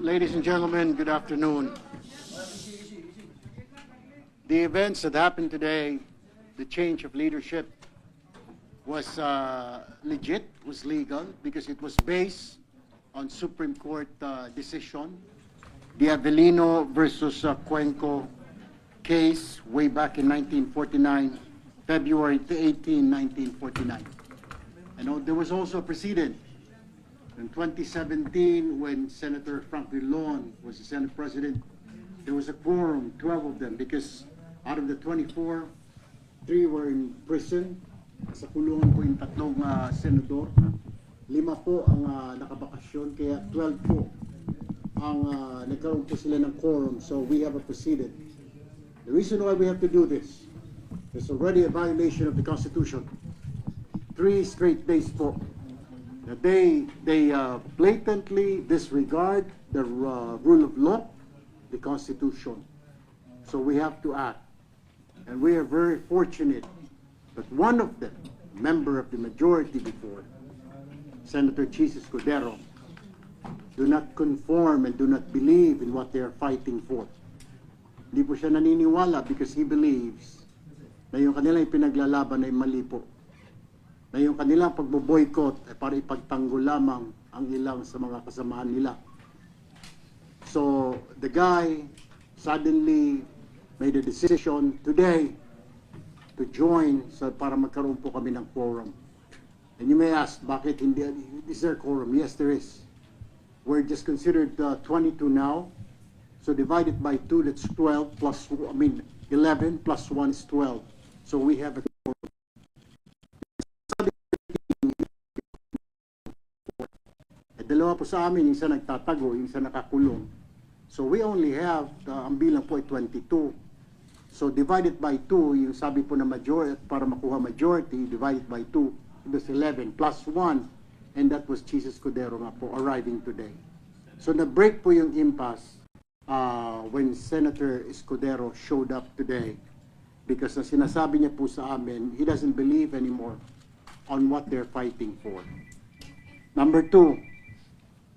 Ladies and gentlemen, good afternoon. The events that happened today, the change of leadership, was legit, was legal, because it was based on Supreme Court decision, the Avellino versus Cuenco case way back in 1949, February 18, 1949. And there was also a precedent in 2017 when Senator Franklin Loan was the Senate President. There was a quorum, 12 of them, because out of the 24, 3 were in prison. Sa kulungan po yung tatlong senador. 5 po ang nakabakasyon, kaya 12 po ang nagkaroon po sila ng quorum. So we have a precedent. The reason why we have to do this is already a violation of the Constitution. 3 straight days po that they blatantly disregard the rule of law, the Constitution. So we have to act. And we are very fortunate that one of them, member of the majority before, Senator Chis Escudero, do not conform and do not believe in what they are fighting for. Hindi po siya naniniwala because he believes na yung kanilang pinaglalaban ay mali po. Na yung kanilang pagbo-boycott ay para ipagtanggol lamang ang ilang sa mga kasamahan nila. So the guy suddenly made a decision today to join para magkaroon po kami ng quorum. And you may ask, bakit hindi? Is there quorum? Yes, there is. We're just considered 22 now. So divided by 2, that's 12 plus, 11 plus 1 is 12. So we have a quorum. Dalawa po sa amin, yung isa nagtatago, yung isa nakakulong. So we only have, ang bilang po ay 22. So divided by 2, yung sabi po na majority, para makuha majority, divided by 2, it was 11 plus 1, and that was Chis Escudero nga po, arriving today. So na-break po yung impasse when Senator Escudero showed up today, because na sinasabi niya po sa amin, he doesn't believe anymore on what they're fighting for. Number 2,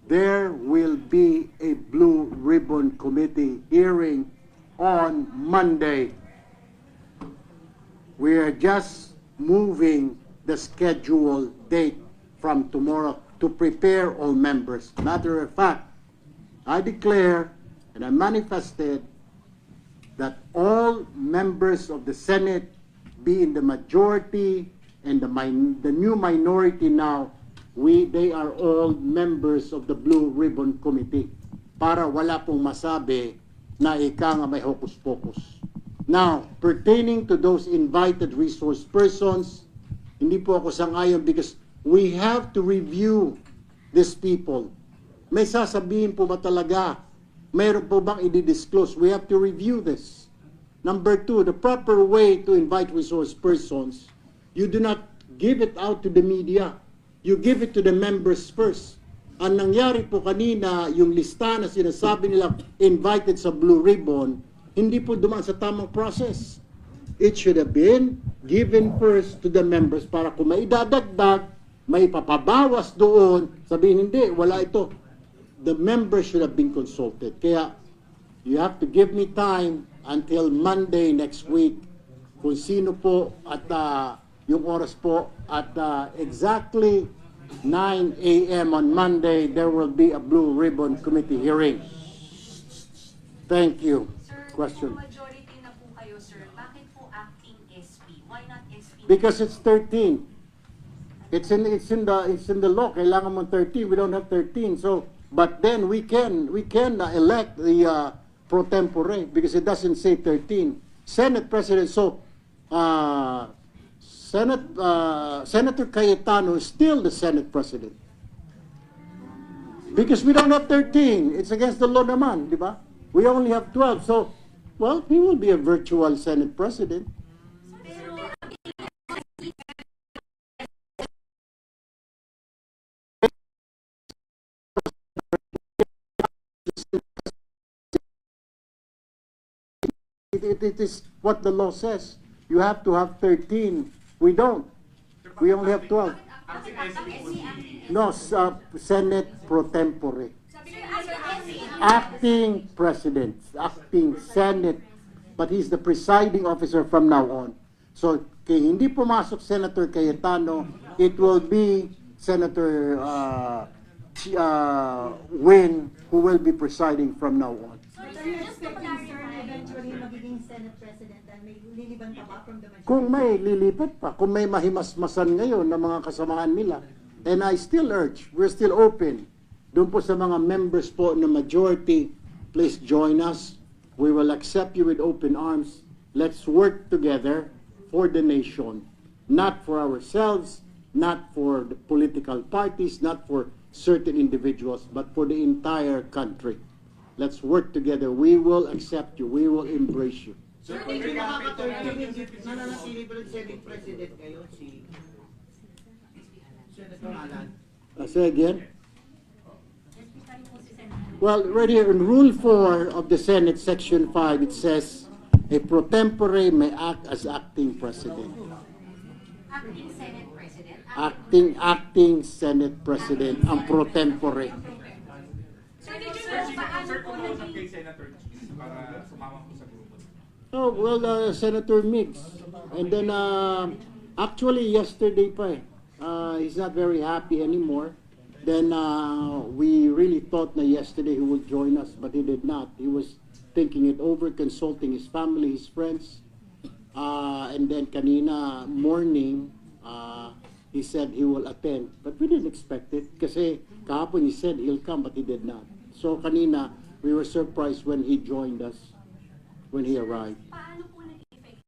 there will be a Blue Ribbon Committee hearing on Monday. We are just moving the scheduled date from tomorrow to prepare all members. Matter of fact, I declare and I manifested that all members of the Senate, be in the majority and the new minority now, they are all members of the Blue Ribbon Committee para wala pong masabi na ika nga may hocus-pocus. Now, pertaining to those invited resource persons, hindi po ako sang-ayon because we have to review these people. May sasabihin po ba talaga? Mayroon po bang i-disclose? We have to review this. Number 2, the proper way to invite resource persons, you do not give it out to the media. You give it to the members first. Ang nangyari po kanina, yung lista na sinasabi nila invited sa Blue Ribbon, hindi po dumaan sa tamang process. It should have been given first to the members para kung may dadagdag, may papabawas doon, sabihin hindi, wala ito. The members should have been consulted. Kaya, you have to give me time until Monday next week kung sino po at yung oras po at exactly 9 a.m. on Monday, there will be a Blue Ribbon Committee hearing. Thank you. Sir, question. Kung majority na po kayo, sir, bakit po acting SP? Why not SP? Because it's 13. It's in the law. Kailangan mo 13. We don't have 13. So, but then we can elect the pro tempore because it doesn't say 13. Senate President. So, Senator Cayetano is still the Senate President. Because we don't have 13. It's against the law naman, di ba? We only have 12. So, well, he will be a virtual Senate President. It is what the law says. You have to have 13. We don't. We only have 12. No, Senate pro tempore. Sir, acting president, acting Senate, but he's the presiding officer from now on. So, kay hindi pumasok Senator Cayetano, it will be Senator Win who will be presiding from now on. But are you expecting, sir, na eventually magiging Senate President dahil may liliban pa ba from the majority? Kung may lilipat pa, kung may mahimasmasan ngayon ng mga kasamahan nila, and I still urge, we're still open, doon po sa mga members po ng majority, please join us. We will accept you with open arms. Let's work together for the nation, not for ourselves, not for the political parties, not for certain individuals, but for the entire country. Let's work together. We will accept you. We will embrace you. Sir, kung hindi nakaka-30 nananatili pa rin Senate President ngayon si Senator Alan. Say again? Well, right here in Rule 4 of the Senate, Section 5, it says, a pro tempore may act as acting president. Acting Senate President. Acting Senate President, ang pro tempore. Sir, did you know paano Sir, po kumuusap kay naging... Senator Cheese para sumama po sa grupo. Oh, well, Senator Mix. And then, actually, yesterday pa he's not very happy anymore. Then, we really thought na yesterday he would join us, but he did not. He was thinking it over, consulting his family, his friends. And then, kanina morning, he said he will attend. But we didn't expect it. Kasi kahapon he said he'll come, but he did not. So, kanina, we were surprised when he joined us, when he arrived. Paano po nag-effect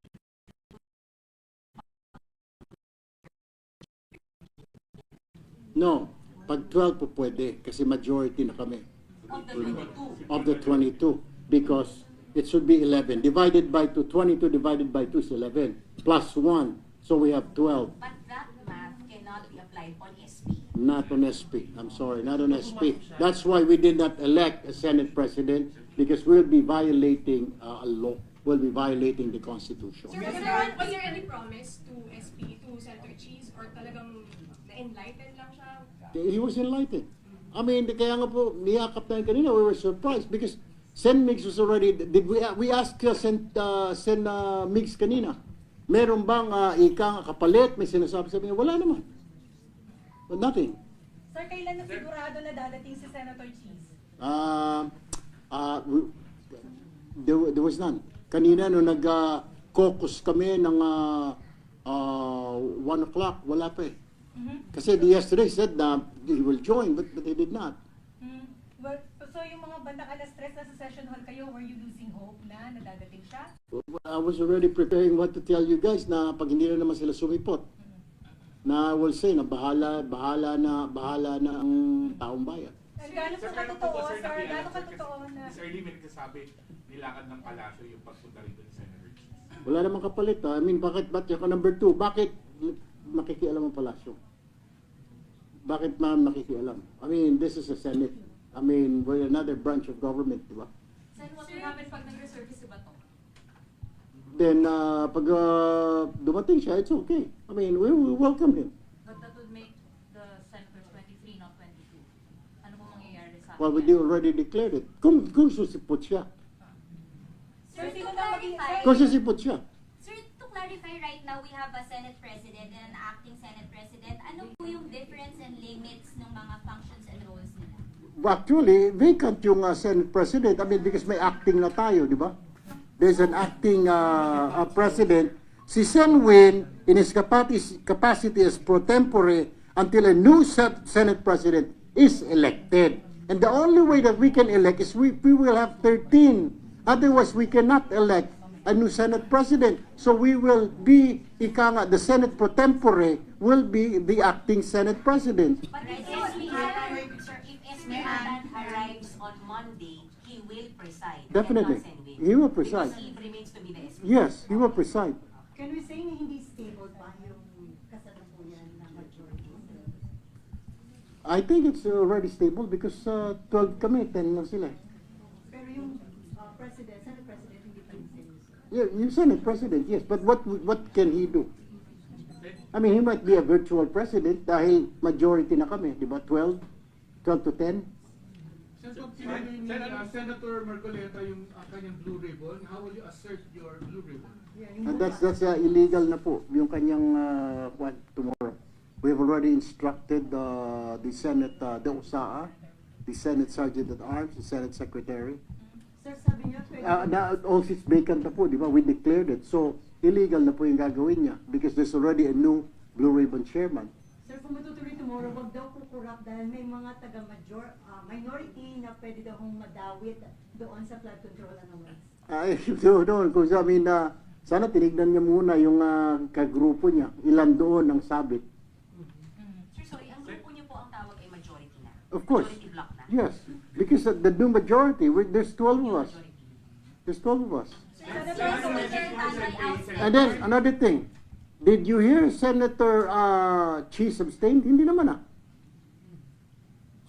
No, pag 12 po pwede kasi majority na kami of the 22? of the 22 because it should be 11 divided by 2, 22 divided by 2 is 11 plus 1, so we have 12. But that math cannot be applied on SP. Not on SP. I'm sorry, not on SP. That's why we did not elect a Senate President because we'll be violating a law. We'll be violating the Constitution. Sir, was there any promise to SP, to Senator Cheese, or talagang na-enlighten lang siya? He was enlightened. I mean, kaya nga po, niyakap tayo kanina, we were surprised because Sen Mix was already, we asked Sen Mix kanina, meron bang ikang kapalit, may sinasabi niya, wala naman. But nothing. Sir, kailan na sigurado na dadating si Senator Cheese? There was none. Kanina, nung nag-caucus kami ng 1 o'clock, wala pa eh. Kasi yesterday said na he will join, but they did not. Well, so yung mga bandang alas 3 na sa session hall kayo, were you losing hope na dadating siya? I was already preparing what to tell you guys na pag hindi na naman sila sumipot. Na I will say na bahala na ang taong bayan. And gano'n po katotoo, sir? Gano'n katotoo na? Sir Lee, may nagsasabi, nilakad ng palasyo yung pagpunta rito ni Senator Cheese. Wala namang kapalit. I mean, bakit yung number 2? Bakit makikialam ang palasyo? Bakit ma'am nakikialam? I mean, this is a Senate. I mean, we're another branch of government, di ba? Sen, what will happen pag nag-reservice si Bato? Then, pag dumating siya, it's okay. I mean, we will welcome him. But that would make the senators 23, not 22. Ano po mangyayari sa Well, we already declared it. Kung susipot siya. Sir, Sino to na maging- clarify, Kung susipot siya. Sir, to clarify, right now we have a Senate President and an acting Senate President. Ano po yung difference and limits ng mga functions and roles nila? Actually, vacant yung Senate President. I mean, because may acting na tayo, di ba? There's an acting President. Si Sen Win, in his capacity as pro tempore, until a new Senate President is elected. And the only way that we can elect is we will have 13. Otherwise, we cannot elect a new Senate President. So we will be, the Senate pro tempore will be the acting Senate President. But if SP Alan, sir, if SP Alan arrives on Monday, he will preside. Definitely. And not Sen Win. He will preside. Because he remains to be the SP. Yes, he will preside. Can we say na hindi stable pa yung kasalukuyan ng majority? I think it's already stable because 12 kami, 10 lang sila. Pero yung President, Senate President, hindi pa rin sila. Yeah, yung Senate President, yes. But what can he do? I mean, he might be a virtual president dahil majority na kami, di ba? 12 to 10. Senator Marcoleta yung kanyang blue ribbon. How will you assert your blue ribbon? And that's illegal na po, yung kanyang tomorrow. We have already instructed the Senate, the OSAA, the Senate Sergeant at Arms, the Senate Secretary. Sir, sabi niya, All seats vacant na po, di ba? We declared it. So, illegal na po yung gagawin niya because there's already a new Blue Ribbon Chairman. Sir, kung matutuloy tomorrow, wag daw kukurap dahil may mga minority na pwede daw hong madawit doon sa flood control anomalies. Ay, doon. Kung sabi na, sana tinignan niya muna yung kagrupo niya. Ilan doon ang sabit. Sir, sorry, ang grupo niyo po ang tawag ay majority na. Of course. Majority block na. Yes. Because the new majority, there's 12 of us. Majority. There's 12 of us. outside. And then, another thing. Did you hear Senator Cheese abstain? Hindi naman ah.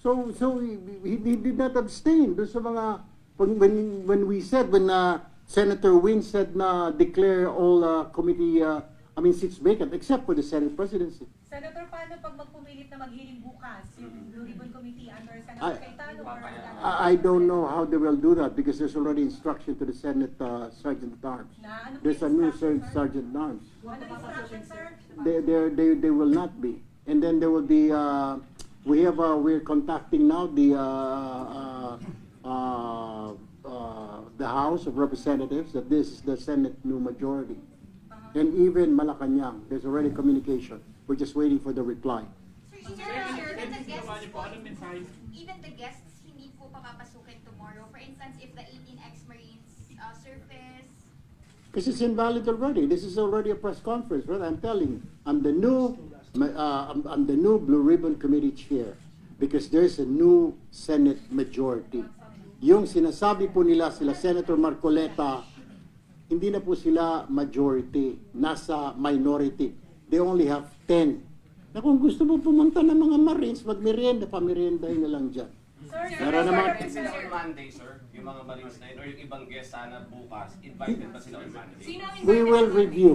So he did not abstain. Doon sa mga, when we said, when Senator Wynn said na declare all committee, seats vacant, except for the Senate presidency. Senator, paano pag magpumilit na maghiling bukas yung Blue Ribbon Committee under Senator Cayetano or I don't know how they will do that because there's already instruction to the Senate Sergeant at Arms. Na, ano po There's a yung new instruction, sir? Sergeant at Arms. Ano yung instruction, sir? They will not be. And then there will be, we're contacting now the House of Representatives that this is the Senate new majority. And even Malacanang, there's already communication. We're just waiting for the reply. Even the guests, hindi po papapasukin tomorrow. For instance, if the 18 ex-Marines surface, Because it's invalid already. This is already a press conference, right? I'm telling you, I'm the new Blue Ribbon Committee chair because there's a new Senate majority. Yung sinasabi po nila sila Senator Marcoleta, hindi na po sila majority, nasa minority. They only have 10. Na kung gusto mo pumunta ng mga Marines, magmerienda, pameriendahin na lang dyan. Sir, Meron naman. Invited sila on Monday, sir? Yung mga Marines na yun, or yung ibang guest sana bukas, invited ba sila on Monday? Sino ang We invited will sa review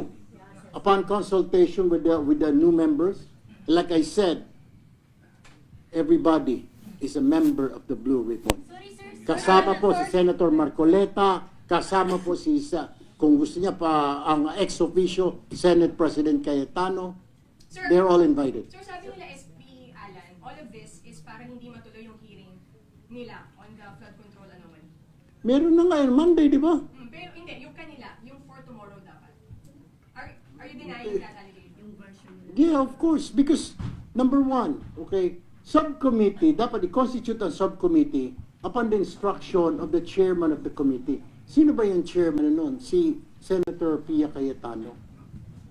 upon consultation with the new members. Like I said, everybody is a member of the Blue Ribbon. sorry sir, Kasama po si Senator Marcoleta, kasama po si kung gusto niya pa ang ex-officio Senate President Cayetano. Sir, They're all invited. Sir, sabi nila SP Alan, all of this is para hindi matuloy yung hearing nila on the flood control anomaly. Meron na ngayon Monday, di ba? Pero hindi, yung kanila, yung for tomorrow dapat. Are you denying that allegation? Yeah, of course. Because, number one, okay, subcommittee, dapat i-constitute ang subcommittee upon the instruction of the chairman of the committee. Sino ba yung chairman nun? Si Senator Pia Cayetano.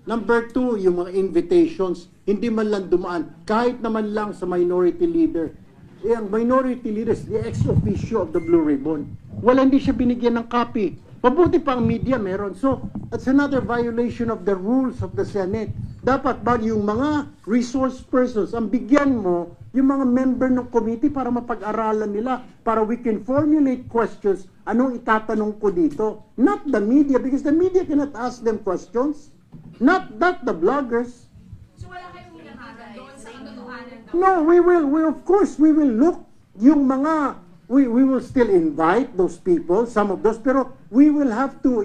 Number two, yung mga invitations, hindi man lang dumaan, kahit naman lang sa minority leader. Ang minority leader is the ex-officio of the Blue Ribbon. Wala, hindi siya binigyan ng copy. Mabuti pa ang media meron. So, that's another violation of the rules of the Senate. Dapat ba yung mga resource persons, ang bigyan mo yung mga member ng committee para mapag-aralan nila, para we can formulate questions, anong itatanong ko dito? Not the media, because the media cannot ask them questions. Not the bloggers. So wala kayong hinahagan doon sa katotohanan daw? No, of course, we will look yung mga, we will still invite those people, some of those, pero we will have to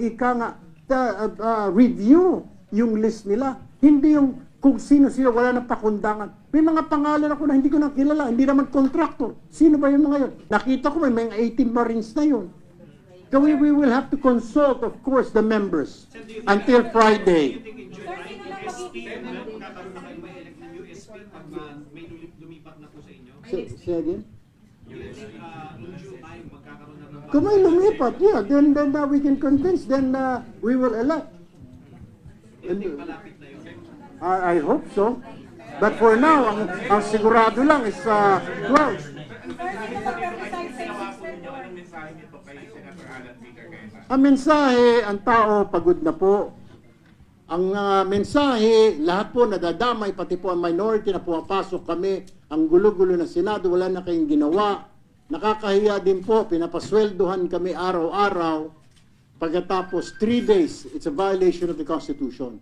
review yung list nila. Hindi yung kung sino sila, wala na pakundangan. May mga pangalan ako na hindi ko nakilala, hindi naman contractor. Sino ba yung mga yun? Nakita ko may mga 18 Marines na yun. So we will have to consult, of course, the members until Friday. Sir, sino lang magiging Magkakaroon na kayo may elect ng USP pag may lumipat na po sa inyo? Say again? In July, magkakaroon na ng Kung may lumipat, yeah, then we can convince, then we will elect. malapit na yun. I hope so. But for now, ang sigurado lang is 12. Sir, sino mag-represent sa Ginawa impeachment po ninyo, court? anong mensahe niyo po kay Senator Alan Peter Cayetano? Ang mensahe, ang tao pagod na po. Ang mensahe, lahat po nadadamay, pati po ang minority na pumapasok kami, ang gulo-gulo ng Senado, wala na kayong ginawa. Nakakahiya din po, pinapasweldohan kami araw-araw. Pagkatapos 3 days, it's a violation of the Constitution.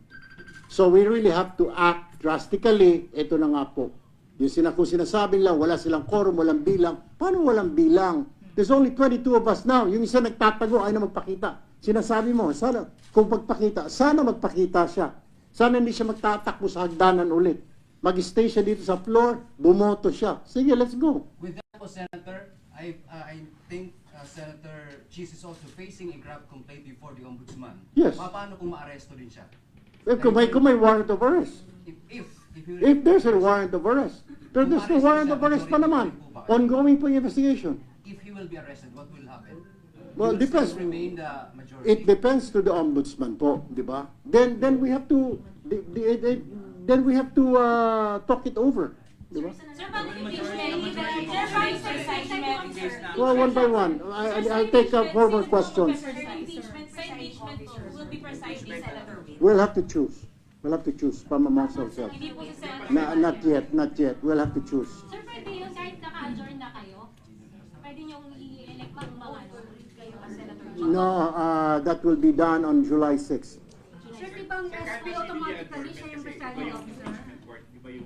So we really have to act drastically. Ito na nga po. Kung sinasabing lang, wala silang quorum, walang bilang. Paano walang bilang? There's only 22 of us now. Yung isa nagtatago, ay na magpakita. Sinasabi mo, sana, kung magpakita, sana magpakita siya. Sana hindi siya magtatakbo sa hagdanan ulit. Mag-stay siya dito sa floor, bumoto siya. Sige, let's go. With that po, Senator, I think Senator Cheese is also facing a grave complaint before the Ombudsman. Yes. Paano kung maaresto din siya? Kung may warrant of arrest. If there's a warrant of arrest. There's no warrant of arrest pa naman. Ongoing po yung investigation. If he will be arrested, what will happen? Well, He will depends. still remain the majority. It depends to the ombudsman po, di ba? Then we have to talk it over, di ba? Sir, paano impeachment? Well, one by one. I'll take up formal questions. Sir, impeachment will be precisely Senator Will. We'll have to choose. We'll have to choose from amongst ourselves. Hindi po si Senator. Not yet. We'll have to choose. Sir, pwede yun kahit naka-adjourn na kayo? Pwede niyong i-elect pang mga Kayo as Senator. No, that will be done on July 6th. Sir, di bang SP automatically siya yung presiding officer? Di ba yung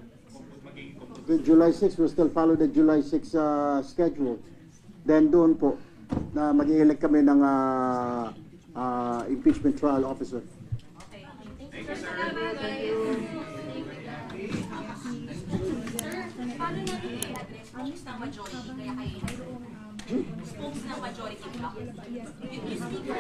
magiging The July 6th, we'll still follow the July 6 schedule. Then doon po, na mag-i-elect kami ng impeachment trial officer. Thank you, sir. Paano natin i-address spokes ng majority kaya kayo spokes ng majority block? Yung speaker